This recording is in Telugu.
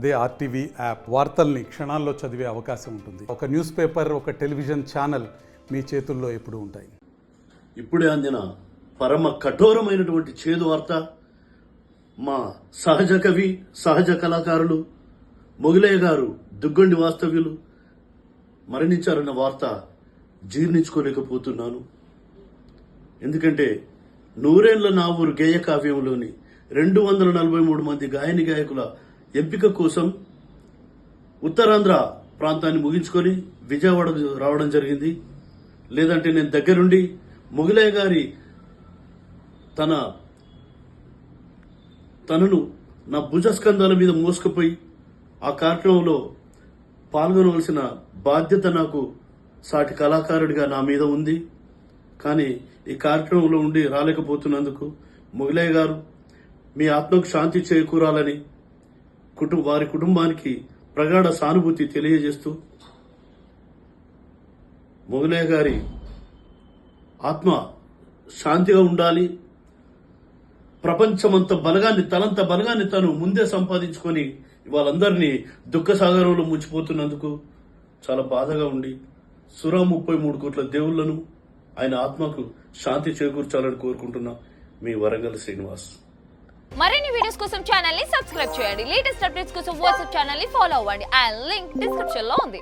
అదే ఆర్టీవీ యాప్ వార్తల్ని క్షణాల్లో చదివే అవకాశం ఉంటుంది. ఒక న్యూస్ పేపర్, ఒక టెలివిజన్ ఛానల్ మీ చేతుల్లో ఎప్పుడూ ఉంటాయి. ఇప్పుడే అందిన పరమ కఠోరమైనటువంటి చేదు వార్త. మా సహజ కవి, సహజ కళాకారులు మొగిలయ్య గారు దుగ్గొండి వాస్తవ్యులు మరణించారన్న వార్త జీర్ణించుకోలేకపోతున్నాను. ఎందుకంటే నూరేళ్ల నా ఊరు గేయ కావ్యంలోని 243 మంది గాయని గాయకుల ఎంపిక కోసం ఉత్తరాంధ్ర ప్రాంతాన్ని ముగించుకొని విజయవాడ రావడం జరిగింది. లేదంటే నేను దగ్గరుండి మొగిలయ్య గారి తనను నా భుజస్కంధాల మీద మోసుకుపోయి ఆ కార్యక్రమంలో పాల్గొనవలసిన బాధ్యత నాకు సాటి కళాకారుడిగా నా మీద ఉంది. కానీ ఈ కార్యక్రమంలో ఉండి రాలేకపోతున్నందుకు మొగిలయ్య గారు మీ ఆత్మకు శాంతి చేకూరాలని వారి కుటుంబానికి ప్రగాఢ సానుభూతి తెలియజేస్తూ మొగిలయ్య గారి ఆత్మ శాంతిగా ఉండాలి. ప్రపంచమంత బలగాన్ని తనంత బలగాన్ని తను ముందే సంపాదించుకొని వాళ్ళందరినీ దుఃఖసాగరంలో ముంచిపోతున్నందుకు చాలా బాధగా ఉండి 33 కోట్ల దేవుళ్లను ఆయన ఆత్మకు శాంతి చేకూర్చాలని కోరుకుంటున్నా. మీ వరంగల్ శ్రీనివాస్. మరిన్ని వీడియోస్ కోసం ఛానల్ ని సబ్స్క్రైబ్ చేయండి. లేటెస్ట్ అప్డేట్స్ కోసం వాట్సాప్ ఛానల్ ని ఫాలో అవ్వండి. ఆ లింక్ డిస్క్రిప్షన్ లో ఉంది.